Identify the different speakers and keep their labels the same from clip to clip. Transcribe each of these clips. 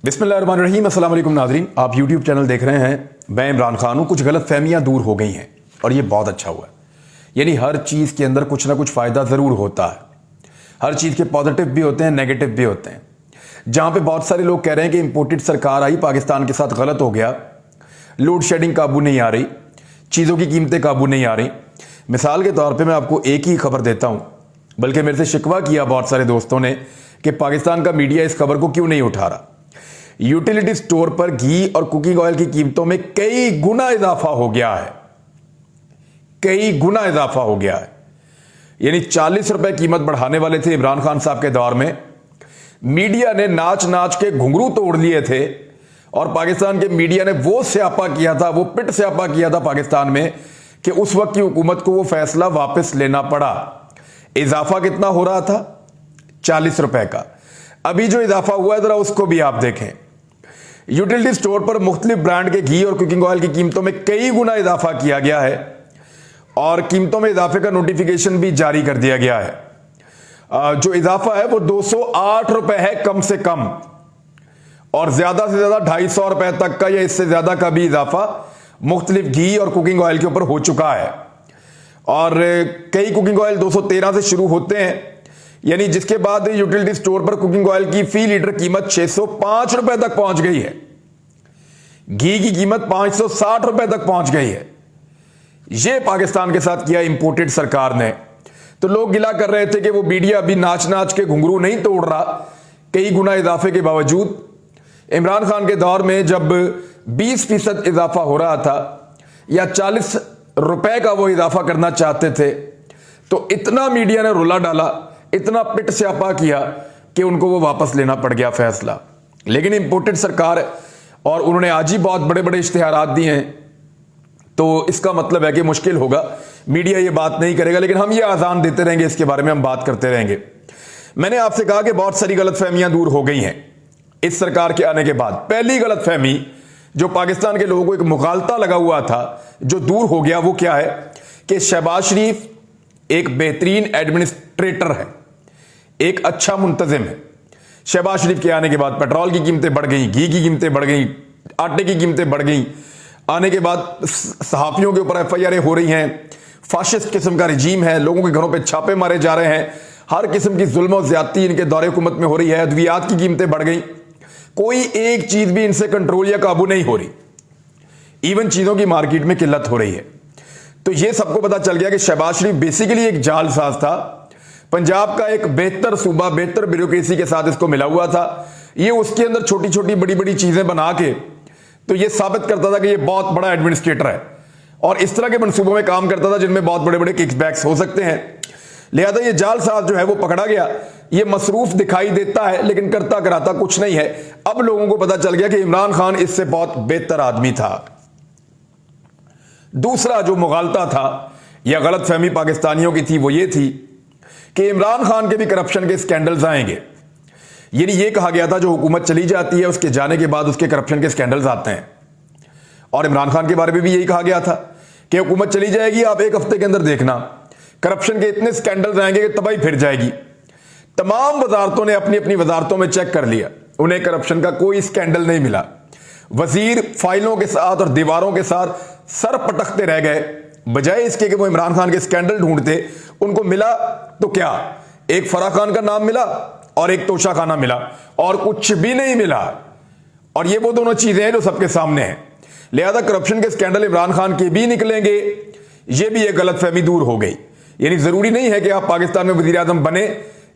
Speaker 1: बिस्मिल्लाहिर्रहमानिर्रहीम। अस्सलाम वालेकुम नाज़रीन, आप यूट्यूब चैनल देख रहे हैं। मैं इमरान खान हूँ। कुछ गलत फहमियाँ दूर हो गई हैं और ये बहुत अच्छा हुआ। यानी हर चीज़ के अंदर कुछ ना कुछ फ़ायदा ज़रूर होता है। हर चीज़ के पॉजिटिव भी होते हैं, नेगेटिव भी होते हैं। जहाँ पे बहुत सारे लोग कह रहे हैं कि इम्पोर्टेड सरकार आई, पाकिस्तान के साथ गलत हो गया, लोड शेडिंग काबू नहीं आ रही, चीज़ों की कीमतें काबू नहीं आ रही। मिसाल के तौर पे मैं आपको एक ही खबर देता हूँ, बल्कि मेरे से शिकवा किया बहुत सारे दोस्तों ने कि पाकिस्तान का मीडिया इस खबर को क्यों नहीं उठा रहा। यूटिलिटी स्टोर पर घी और कुकिंग ऑयल की कीमतों में कई गुना इजाफा हो गया है। कई गुना इजाफा हो गया है। यानी 40 रुपए कीमत बढ़ाने वाले थे इमरान खान साहब के दौर में। मीडिया ने नाच नाच के घुंघरू तोड़ लिए थे और पाकिस्तान के मीडिया ने वो स्यापा किया था, वो पिट स्यापा किया था पाकिस्तान में कि उस वक्त की हुकूमत को वो फैसला वापस लेना पड़ा। इजाफा कितना हो रहा था? 40 रुपए का। अभी जो इजाफा हुआ है जरा उसको भी आप देखें। यूटिलिटी स्टोर पर मुख्तलिफ ब्रांड के घी और कुकिंग ऑयल की कीमतों में कई गुना इजाफा किया गया है और कीमतों में इजाफे का नोटिफिकेशन भी जारी कर दिया गया है। जो इजाफा है वो 208 रुपए है कम से कम, और ज्यादा से ज्यादा 250 रुपए तक का या इससे ज्यादा का भी इजाफा मुख्तलिफ घी और कुकिंग ऑयल के ऊपर हो चुका है। और कई कुकिंग ऑयल 213 से शुरू होते हैं, यानी जिसके बाद यूटिलिटी स्टोर पर कुकिंग ऑयल की फी लीटर कीमत 605 रुपए तक पहुंच गई है। घी की कीमत 560 रुपए तक पहुंच गई है। यह पाकिस्तान के साथ किया इंपोर्टेड सरकार ने। तो लोग गिला कर रहे थे कि वो मीडिया अभी नाच नाच के घुंघरू नहीं तोड़ रहा। कई गुना इजाफे के बावजूद इमरान खान के दौर में जब 20% इजाफा हो रहा था या 40 रुपए का वो इजाफा करना चाहते थे, तो इतना मीडिया ने रुला डाला, इतना पिट स्यापा किया कि उनको वो वापस लेना पड़ गया फैसला। लेकिन इंपोर्टेड सरकार और उन्होंने आज ही बहुत बड़े बड़े इश्तिहारात दिए हैं, तो इसका मतलब है कि मुश्किल होगा, मीडिया ये बात नहीं करेगा। लेकिन हम ये आजान देते रहेंगे, इसके बारे में हम बात करते रहेंगे। मैंने आपसे कहा कि बहुत सारी गलतफहमियां दूर हो गई हैं इस सरकार के आने के बाद। पहली गलतफहमी जो पाकिस्तान के लोगों को एक मुगालता लगा हुआ था, जो दूर हो गया, वो क्या है कि शहबाज शरीफ एक बेहतरीन एडमिनिस्ट्रेटर है, एक अच्छा मुंतजिम है। शहबाज शरीफ के आने के बाद पेट्रोल की कीमतें बढ़ गई, घी की कीमतें बढ़ गई, आटे की कीमतें बढ़ गई। आने के बाद सहाफियों के ऊपर FIR हो रही हैं, फाशिस्ट किस्म का रिजीम है, लोगों के घरों पे छापे मारे जा रहे हैं, हर किस्म की जुल्म और ज्यादती इनके दौरे हुकूमत में हो रही है, अद्वियात की कीमतें बढ़ गई। कोई एक चीज भी इनसे कंट्रोल या काबू नहीं हो रही। इवन चीजों की मार्केट में किल्लत हो रही है। तो यह सबको पता चल गया कि शहबाज शरीफ बेसिकली एक जालसाज था। पंजाब का एक बेहतर सूबा, बेहतर ब्यूरोक्रेसी के साथ इसको मिला हुआ था। ये उसके अंदर छोटी छोटी बड़ी बड़ी चीजें बना के तो ये साबित करता था कि ये बहुत बड़ा एडमिनिस्ट्रेटर है और इस तरह के मंसूबों में काम करता था जिनमें बहुत बड़े बड़े किकबैक्स हो सकते हैं। लिहाजा ये जालसाज जो है वो पकड़ा गया। ये मसरूफ दिखाई देता है लेकिन करता कराता कुछ नहीं है। अब लोगों को पता चल गया कि इमरान खान इससे बहुत बेहतर आदमी था। दूसरा जो मुगालता था या गलतफहमी पाकिस्तानियों की थी वो ये थी कि इमरान खान के भी करप्शन के स्कैंडल्स आएंगे। यानी ये कहा गया था जो हुकूमत चली जाती है उसके जाने के बाद उसके करप्शन के स्कैंडल्स आते हैं, और इमरान खान के बारे में भी यही कहा गया था कि हुकूमत चली जाएगी, आप एक हफ्ते के अंदर देखना करप्शन के इतने स्कैंडल्स आएंगे कि तबाही फिर जाएगी। तमाम वजारतों ने अपनी अपनी वजारतों में चेक कर लिया, उन्हें करप्शन का कोई स्कैंडल नहीं मिला। वजीर फाइलों के साथ और दीवारों के साथ सर पटकते रह गए, बजाय इसके कि वो इमरान खान के स्कैंडल ढूंढते। उनको मिला तो क्या, एक फराह खान का नाम मिला और एक तोशा खाना मिला, और कुछ भी नहीं मिला। और ये वो दोनों चीजें हैं जो सबके सामने हैं। लिहाजा करप्शन के स्कैंडल इमरान खान के भी निकलेंगे, ये भी एक गलतफहमी दूर हो गई। यानी जरूरी नहीं है कि आप पाकिस्तान में वजीर आजम बने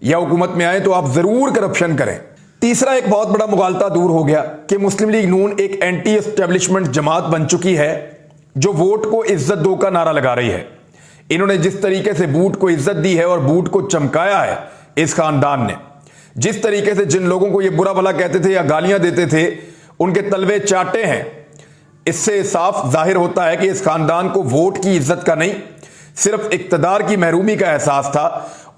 Speaker 1: या हुकूमत में आए तो आप जरूर करप्शन करें। तीसरा एक बहुत बड़ा मुगालता दूर हो गया कि मुस्लिम लीग नून एक एंटी एस्टेब्लिशमेंट जमात बन चुकी है जो वोट को इज्जत दो का नारा लगा रही है। इन्होंने जिस तरीके से बूट को इज्जत दी है और बूट को चमकाया है इस खानदान ने, जिस तरीके से जिन लोगों को ये बुरा भला कहते थे या गालियां देते थे उनके तलवे चाटे हैं, इससे साफ जाहिर होता है कि इस खानदान को वोट की इज्जत का नहीं, सिर्फ इक्तदार की महरूमी का एहसास था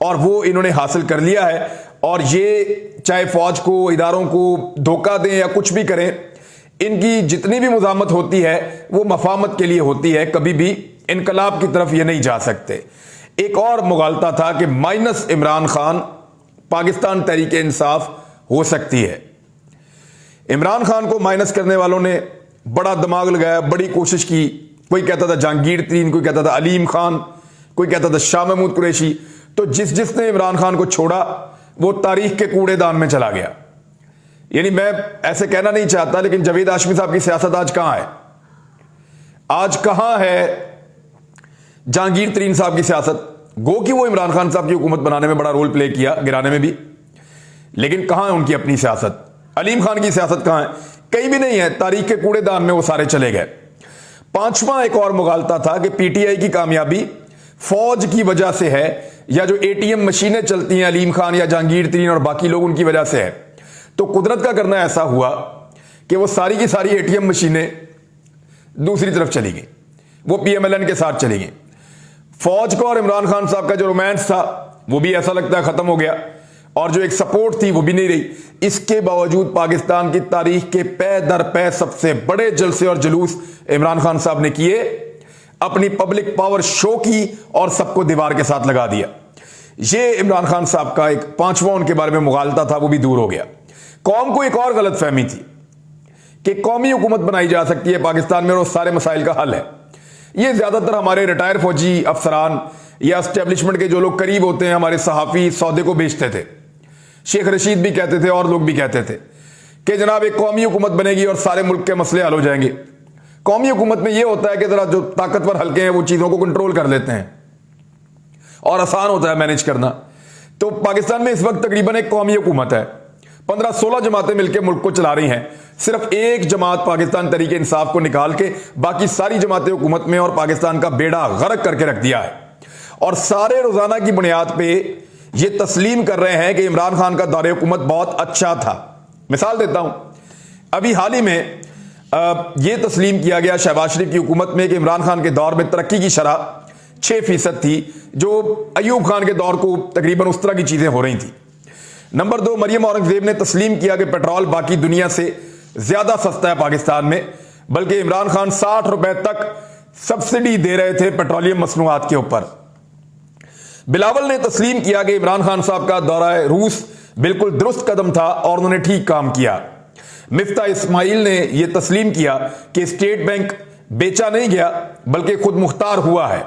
Speaker 1: और वो इन्होंने हासिल कर लिया है। और ये चाहे फौज को, इदारों को धोखा दें या कुछ भी करें, इनकी जितनी भी मुजामत होती है वो मफामत के लिए होती है, कभी भी इनकलाब की तरफ ये नहीं जा सकते। एक और मुगालता था कि माइनस इमरान खान पाकिस्तान तहरीक इंसाफ हो सकती है। इमरान खान को माइनस करने वालों ने बड़ा दिमाग लगाया, बड़ी कोशिश की। कोई कहता था जहांगीर तरीन, कोई कहता था अलीम खान, कोई कहता था शाह महमूद कुरैशी। तो जिसने इमरान खान को छोड़ा वो तारीख के कूड़ेदान में चला गया। यानी मैं ऐसे कहना नहीं चाहता, लेकिन जावेद हाशमी साहब की सियासत आज कहां है? आज कहां है जहांगीर तरीन साहब की सियासत? गो कि वो इमरान खान साहब की हुकूमत बनाने में बड़ा रोल प्ले किया, गिराने में भी, लेकिन कहां है उनकी अपनी सियासत? अलीम खान की सियासत कहां है? कहीं भी नहीं है। तारीख के कूड़ेदान में वो सारे चले गए। पांचवा एक और मुगालता था कि पीटीआई की कामयाबी फौज की वजह से है, या जो एटीएम मशीनें चलती हैं अलीम खान या जहांगीर तरीन और बाकी लोग उनकी वजह से है। तो कुदरत का करना ऐसा हुआ कि वो सारी की सारी एटीएम मशीनें दूसरी तरफ चली गई, वो पीएमएलएन के साथ चली गई। फौज का और इमरान खान साहब का जो रोमांस था वो भी ऐसा लगता है खत्म हो गया, और जो एक सपोर्ट थी वो भी नहीं रही। इसके बावजूद पाकिस्तान की तारीख के पै दर पै सबसे बड़े जलसे और जुलूस इमरान खान साहब ने किए, अपनी पब्लिक पावर शो की और सबको दीवार के साथ लगा दिया। ये इमरान खान साहब का एक पांचवा उनके बारे में मुगालता था, वो भी दूर हो गया। कौम को एक और गलत फहमी थी कि कौमी हुकूमत बनाई जा सकती है पाकिस्तान में और सारे मसाइल का हल है। ये ज्यादातर हमारे रिटायर फौजी अफसरान या एस्टेब्लिशमेंट के जो लोग करीब होते हैं, हमारे सहाफी सौदे को बेचते थे। शेख रशीद भी कहते थे और लोग भी कहते थे कि जनाब एक कौमी हुकूमत बनेगी और सारे मुल्क के मसले हल हो जाएंगे। कौमी हुकूमत में यह होता है कि जरा जो ताकतवर हल्के हैं वो चीजों को कंट्रोल कर लेते हैं और आसान होता है मैनेज करना। तो पाकिस्तान में इस वक्त तकरीबन एक कौमी हुकूमत है, 15-16 जमातें मिलकर मुल्क को चला रही हैं। सिर्फ एक जमात पाकिस्तान तरीके इंसाफ को निकाल के बाकी सारी जमातें हुकूमत में और पाकिस्तान का बेड़ा गर्क करके रख दिया है। और सारे रोजाना की बुनियाद पे ये तस्लीम कर रहे हैं कि इमरान खान का दौरे हुकूमत बहुत अच्छा था। मिसाल देता हूं, अभी हाल ही में यह तस्लीम किया गया शहबाज शरीफ की हुकूमत में कि इमरान खान के दौर में तरक्की की शरह 6% थी, जो अयूब खान के दौर को तकरीबन उस तरह की चीजें हो रही थी। नंबर 2, मरियम औरंगजेब ने तस्लीम किया कि पेट्रोल बाकी दुनिया से ज्यादा सस्ता है पाकिस्तान में, बल्कि इमरान खान 60 रुपए तक सब्सिडी दे रहे थे पेट्रोलियम मसनूआत के ऊपर। बिलावल ने तस्लीम किया कि इमरान खान साहब का दौरा रूस बिल्कुल दुरुस्त कदम था और उन्होंने ठीक काम किया। मिफ्ता इस्माइल ने यह तस्लीम किया कि स्टेट बैंक बेचा नहीं गया बल्कि खुद मुख्तार हुआ है।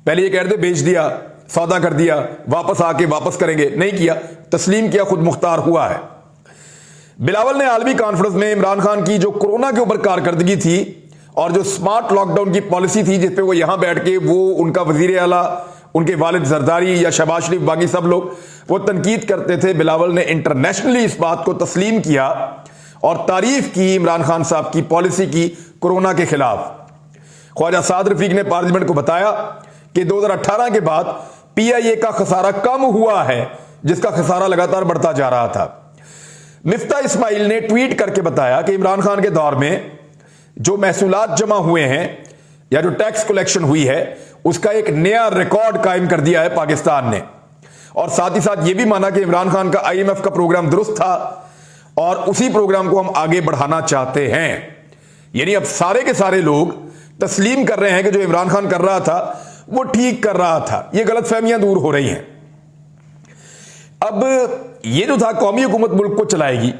Speaker 1: पहले ये कहते बेच दिया, सौदा कर दिया, वापस आके वापस करेंगे, नहीं किया, तस्लीम किया खुद मुख्तार हुआ है। बिलावल ने आलमी कॉन्फ्रेंस में इमरान खान की जो कोरोना के ऊपर कारकर्दगी थी और जो स्मार्ट लॉकडाउन की पॉलिसी थी जिसपे वो यहां बैठ के वो उनका वजीर आला, उनके वालिद जरदारी या शहबाज शरीफ, बाकी सब लोग वो तनकीद करते थे, बिलावल ने इंटरनेशनली इस बात को तस्लीम किया और तारीफ की इमरान खान साहब की पॉलिसी की कोरोना के खिलाफ। ख्वाजा साद रफीक ने पार्लियामेंट को बताया कि 2018 के बाद पीआईए का खसारा कम हुआ है, जिसका खसारा लगातार बढ़ता जा रहा था। मिफ्ता इस्माइल ने ट्वीट करके बताया कि इमरान खान के दौर में जो महसूलात जमा हुए हैं या जो टैक्स कलेक्शन हुई है उसका एक नया रिकॉर्ड कायम कर दिया है पाकिस्तान ने, और साथ ही साथ यह भी माना कि इमरान खान का आईएमएफ का प्रोग्राम दुरुस्त था और उसी प्रोग्राम को हम आगे बढ़ाना चाहते हैं। यानी अब सारे के सारे लोग तस्लीम कर रहे हैं कि जो इमरान खान कर रहा था वो ठीक कर रहा था। ये गलतफहमियां दूर हो रही हैं। अब ये जो था कौमी हुकूमत मुल्क को चलाएगी,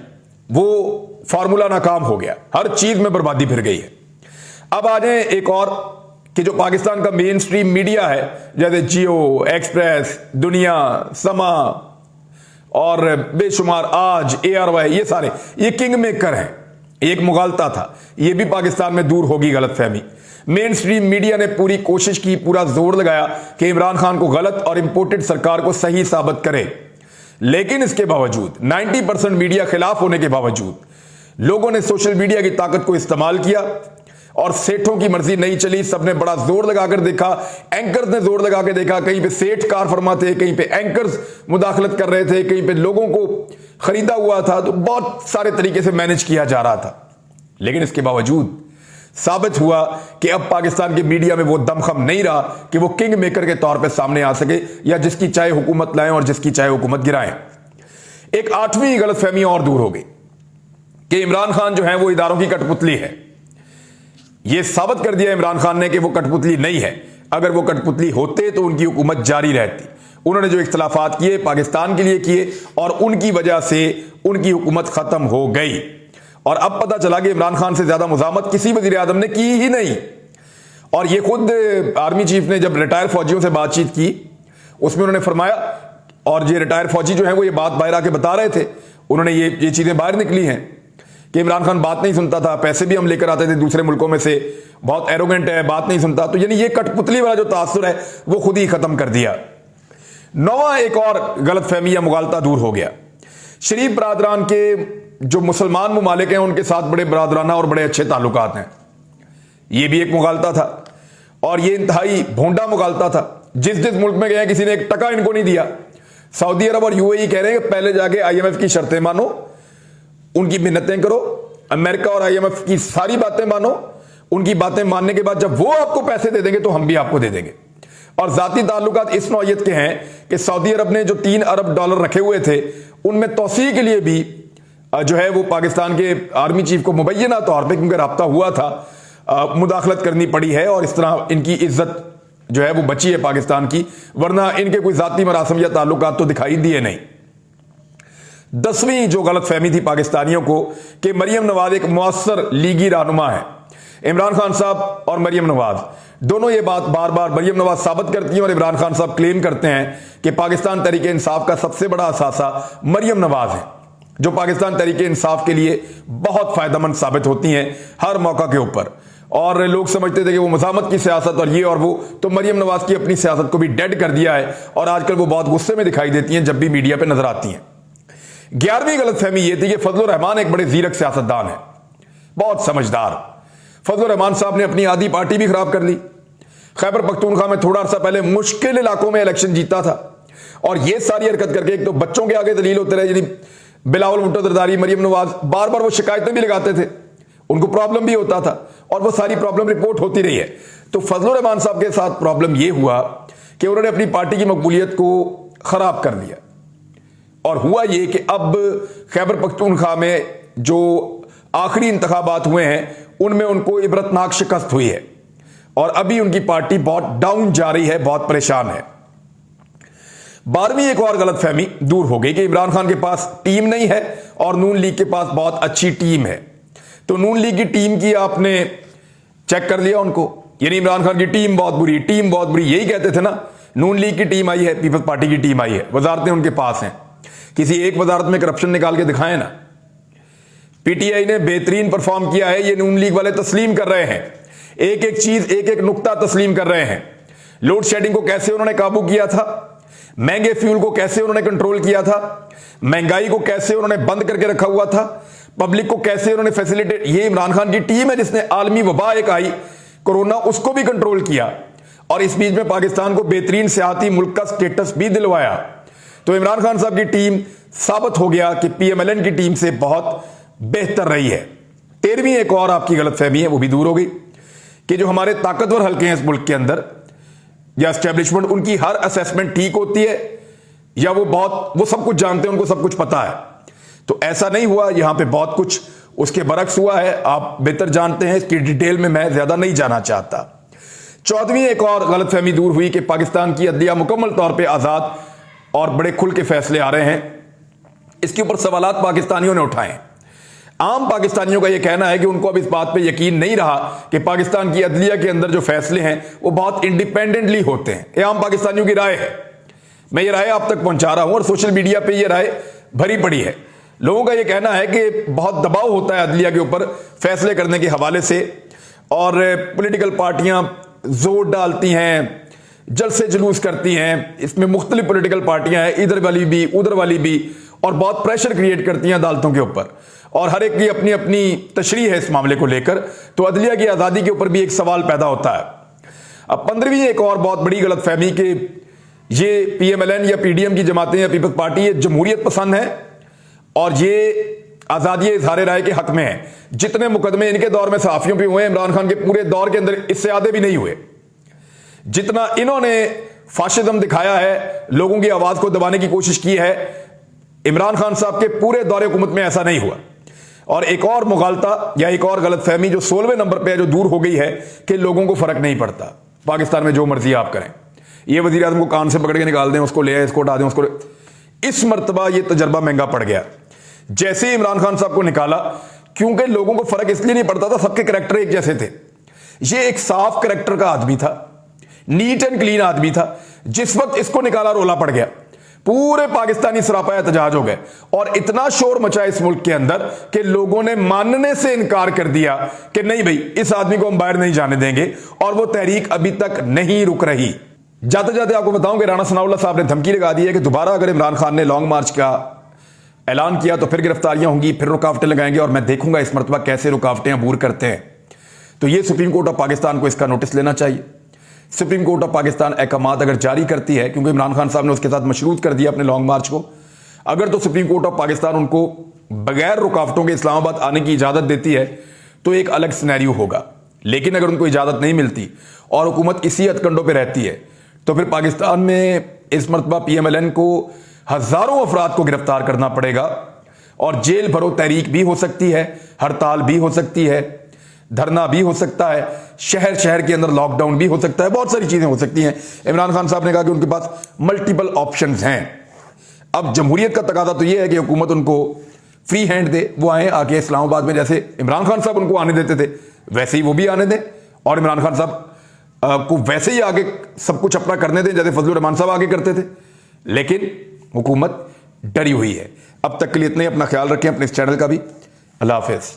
Speaker 1: वो फार्मूला नाकाम हो गया, हर चीज में बर्बादी फिर गई है। अब आ जाए एक और कि जो पाकिस्तान का मेन स्ट्रीम मीडिया है, जैसे जियो, एक्सप्रेस, दुनिया, समा और बेशुमार आज, ARY, ये सारे ये किंग मेकर हैं। एक मुगालता था, ये भी पाकिस्तान में दूर होगी गलतफहमी। मेन स्ट्रीम मीडिया ने पूरी कोशिश की, पूरा जोर लगाया कि इमरान खान को गलत और इंपोर्टेड सरकार को सही साबित करे, लेकिन इसके बावजूद 90% मीडिया खिलाफ होने के बावजूद लोगों ने सोशल मीडिया की ताकत को इस्तेमाल किया और सेठों की मर्जी नहीं चली। सबने बड़ा जोर लगाकर देखा, एंकर्स ने जोर लगा के देखा, कहीं पे सेठ कार फरमा थे, कहीं पे एंकर्स मुदाखलत कर रहे थे, कहीं पे लोगों को खरीदा हुआ था, तो बहुत सारे तरीके से मैनेज किया जा रहा था। लेकिन इसके बावजूद साबित हुआ कि अब पाकिस्तान के मीडिया में वो दमखम नहीं रहा कि वो किंग मेकर के तौर पे सामने आ सके या जिसकी चाहे हुकूमत लाएं और जिसकी चाहे हुकूमत गिराएं। एक 8वीं गलतफहमी और दूर हो गई कि इमरान खान जो है वो इदारों की कठपुतली है। यह साबित कर दिया इमरान खान ने कि वो कठपुतली नहीं है। अगर वो कठपुतली होते तो उनकी हुकूमत जारी रहती। उन्होंने जो इख्तलाफात किए पाकिस्तान के लिए किए और उनकी वजह से उनकी हुकूमत खत्म हो गई। और अब पता चला कि इमरान खान से ज्यादा मुजामत किसी वजीर आजम ने की ही नहीं। और ये खुद आर्मी चीफ ने जब रिटायर फौजियों से बातचीत की उसमें उन्होंने फरमाया, और ये रिटायर फौजी जो है वो ये बात बाहर आके बता रहे थे, उन्होंने ये चीजें बाहर निकली हैं कि इमरान खान बात नहीं सुनता था, पैसे भी हम लेकर आते थे दूसरे मुल्कों में से, बहुत एरोगेंट है, बात नहीं सुनता। तो यानी ये कठपुतली वाला जो तासुर है वो खुद ही खत्म कर दिया। नौवां एक और गलतफहमी या मुगालता दूर हो गया। शरीफ बरादरान के जो मुसलमान ममालिक हैं उनके साथ बड़े बरादराना और बड़े अच्छे ताल्लुकात हैं, ये भी एक मुगालता था। और ये इंतहाई भोंडा मुगालता था। जिस जिस मुल्क में गए किसी ने एक टका इनको नहीं दिया। सऊदी अरब और यूएई कह रहे हैं कि पहले जाके आईएमएफ की शर्तें मानो, उनकी मिन्नतें करो, अमेरिका और आईएमएफ की सारी बातें मानो, उनकी बातें मानने के बाद जब वो आपको पैसे दे देंगे तो हम भी आपको दे देंगे। और जाती ताल्लुकात इस नौयत के हैं कि सऊदी अरब ने जो $3 अरब रखे हुए थे उनमें तोसी के लिए भी जो है वो पाकिस्तान के आर्मी चीफ को मुबैना तौर पर, क्योंकि रब्ता हुआ था, मुदाखलत करनी पड़ी है। और इस तरह इनकी इज्जत जो है वो बची है पाकिस्तान की, वरना इनके कोई जाती मरासम या ताल्लुकात तो दिखाई दिए नहीं। 10वीं जो गलत फहमी थी पाकिस्तानियों को कि मरियम नवाज एक मुअस्सर लीगी रहनुमा है। इमरान खान साहब और मरियम नवाज दोनों ये बात बार बार मरियम नवाज साबित करती हैं और इमरान खान साहब क्लेम करते हैं कि पाकिस्तान तहरीक इंसाफ का सबसे बड़ा असासा मरियम नवाज है, जो पाकिस्तान तहरीक इंसाफ के लिए बहुत फायदेमंद साबित होती हैं हर मौका के ऊपर। और लोग समझते थे कि वो मज़ामत की सियासत और ये और वो, तो मरियम नवाज की अपनी सियासत को भी डेड कर दिया है और आजकल वो बहुत गुस्से में दिखाई देती हैं जब भी मीडिया पे नजर आती हैं। 11वीं गलतफहमी ये थी कि फजलुर रहमान एक बड़े जीरक सियासतदान है, बहुत समझदार। फजलुर रहमान साहब ने अपनी आधी पार्टी भी खराब कर ली। खैबर पख्तूनख्वा में थोड़ा अर्सा पहले मुश्किल इलाकों में इलेक्शन जीता था और ये सारी हरकत करके एक तो बच्चों के आगे दलील होते रहे, यानी बिलावल भुट्टो जरदारी, मरियम नवाज बार बार वो शिकायतें भी लगाते थे, उनको प्रॉब्लम भी होता था और वो सारी प्रॉब्लम रिपोर्ट होती रही है। तो फजलुर रहमान साहब के साथ प्रॉब्लम ये हुआ कि उन्होंने अपनी पार्टी की मकबूलियत को खराब कर दिया। और हुआ ये कि अब खैबर पख्तूनख्वा में जो आखिरी इंतखाबात हुए हैं उनमें उनको इबरतनाक शिकस्त हुई है और अभी उनकी पार्टी बहुत डाउन जा रही है, बहुत परेशान है। 12वीं एक और गलत फहमी दूर हो गई कि इमरान खान के पास टीम नहीं है और नून लीग के पास बहुत अच्छी टीम है। तो नून लीग की टीम की आपने चेक कर लिया उनको, यानी इमरान खान की टीम बहुत बुरी, टीम बहुत बुरी, यही कहते थे ना। नून लीग की टीम आई है, पीपल्स पार्टी की टीम आई है, वजारतें उनके पास हैं, किसी एक वजारत में करप्शन निकाल के दिखाएं ना। पीटीआई ने बेहतरीन परफॉर्म किया है, ये नून लीग वाले तस्लीम कर रहे हैं, एक एक चीज, एक एक नुक्ता तस्लीम कर रहे हैं। लोड शेडिंग को कैसे उन्होंने काबू किया था, महंगे फ्यूल को कैसे उन्होंने कंट्रोल किया था, महंगाई को कैसे उन्होंने बंद करके रखा हुआ था, पब्लिक को कैसे उन्होंने फैसिलिटेट। ये इमरान खान की टीम है जिसने आलमी वबा एक आई कोरोना, उसको भी कंट्रोल किया और इस बीच में पाकिस्तान को बेहतरीन सियाहती मुल्क का स्टेटस भी दिलवाया। तो इमरान खान साहब की टीम साबित हो गया कि पीएमएलएन की टीम से बहुत बेहतर रही है। 13वीं एक और आपकी गलतफहमी है, वो भी दूर हो गई कि जो हमारे ताकतवर हल्के हैं इस मुल्क के अंदर या एस्टेब्लिशमेंट, उनकी हर असेसमेंट ठीक होती है या वो सब कुछ जानते हैं, उनको सब कुछ पता है। तो ऐसा नहीं हुआ, यहां पे बहुत कुछ उसके बरक्स हुआ है, आप बेहतर जानते हैं, इसकी डिटेल में मैं ज्यादा नहीं जाना चाहता। 14वीं एक और गलतफहमी दूर हुई कि पाकिस्तान की अदलिया मुकम्मल तौर पे आजाद और बड़े खुल के फैसले आ रहे हैं। इसके ऊपर सवालात पाकिस्तानियों ने उठाए। आम पाकिस्तानियों का यह कहना है कि उनको अब इस बात पे यकीन नहीं रहा कि पाकिस्तान की अदलिया के अंदर जो फैसले हैं वो बहुत इंडिपेंडेंटली होते हैं। ये आम पाकिस्तानियों की राय है, मैं ये राय आप तक पहुंचा रहा हूं और सोशल मीडिया पे ये राय भरी पड़ी है। लोगों का यह कहना है कि बहुत दबाव होता है अदलिया के ऊपर फैसले करने के हवाले से और पॉलिटिकल पार्टियां जोर डालती हैं, जलसे जुलूस करती हैं, इसमें मुख्तलिफ पॉलिटिकल पार्टियां हैं, इधर वाली भी उधर वाली भी, और बहुत प्रेशर क्रिएट करती हैं अदालतों के ऊपर और हर एक की अपनी अपनी तशरीह है इस मामले को लेकर। तो अदलिया की आज़ादी के ऊपर भी एक सवाल पैदा होता है। अब 15वीं एक और बहुत बड़ी गलतफहमी कि ये पीएमएलएन या पीडीएम की जमातें या पीपल्स पार्टी ये जमहूरियत पसंद है और ये आज़ादी इजहार राय के हक में है। जितने मुकदमे इनके दौर में सहाफियों पे हुए, इमरान खान के पूरे दौर के अंदर इससे आधे भी नहीं हुए। जितना इन्होंने फाशिज्म दिखाया है, लोगों की आवाज को दबाने की कोशिश की है, इमरान खान साहब के पूरे दौरे हुकूमत में ऐसा नहीं हुआ। और एक और मुगालता या एक और गलतफहमी जो 16वें नंबर पे है, जो दूर हो गई है कि लोगों को फर्क नहीं पड़ता, पाकिस्तान में जो मर्जी आप करें, ये वजीर आजम को कान से पकड़ के निकाल दें, उसको ले आए, इसको हटा दें, उसको। इस मर्तबा ये तजर्बा महंगा पड़ गया। जैसे ही इमरान खान साहब को निकाला क्योंकि लोगों को फर्क इसलिए नहीं पड़ता था, सबके करैक्टर एक जैसे थे। ये एक साफ करैक्टर का आदमी था, नीट एंड क्लीन आदमी था। जिस वक्त इसको निकाला रोला पड़ गया, पूरे पाकिस्तानी सरापा एहतजाज हो गए और इतना शोर मचा इस मुल्क के अंदर कि लोगों ने मानने से इनकार कर दिया कि नहीं भाई, इस आदमी को हम बाहर नहीं जाने देंगे, और वो तहरीक अभी तक नहीं रुक रही। जाते जाते आपको बताऊं कि राणा सनाउल्लाह साहब ने धमकी लगा दी है कि दोबारा अगर इमरान खान ने लॉन्ग मार्च का ऐलान किया तो फिर गिरफ्तारियां होंगी, फिर रुकावटें लगाएंगे, और मैं देखूंगा इस मरतबा कैसे रुकावटें अबूर करते हैं। तो ये सुप्रीम कोर्ट ऑफ पाकिस्तान को इसका नोटिस लेना चाहिए। सुप्रीम कोर्ट ऑफ पाकिस्तान अहकामात अगर जारी करती है, क्योंकि इमरान खान साहब ने उसके साथ मशरूत कर दिया अपने लॉन्ग मार्च को, अगर तो सुप्रीम कोर्ट ऑफ पाकिस्तान उनको बगैर रुकावटों के इस्लामाबाद आने की इजाजत देती है तो एक अलग सिनेरियो होगा। लेकिन अगर उनको इजाजत नहीं मिलती और हुकूमत इसी हथकंडों पर रहती है तो फिर पाकिस्तान में इस मरतबा PMLN को हजारों अफराद को गिरफ्तार करना पड़ेगा, और जेल भरो तहरीक भी हो सकती है, हड़ताल भी हो सकती है, धरना भी हो सकता है, शहर शहर के अंदर लॉकडाउन भी हो सकता है, बहुत सारी चीजें हो सकती हैं। इमरान खान साहब ने कहा कि उनके पास मल्टीपल ऑप्शंस हैं। अब जमहूरियत का तकादा तो यह है कि हुकूमत उनको फ्री हैंड दे, वो आए आके इस्लामाबाद में, जैसे इमरान खान साहब उनको आने देते थे वैसे ही वो भी आने दें, और इमरान खान साहब को वैसे ही आगे सब कुछ अपना करने दें जैसे फजलुर रहमान साहब आगे करते थे। लेकिन हुकूमत डरी हुई है। अब तक के लिए इतना ही। अपना ख्याल रखें, अपने इस चैनल का भी। अल्लाह हाफिज।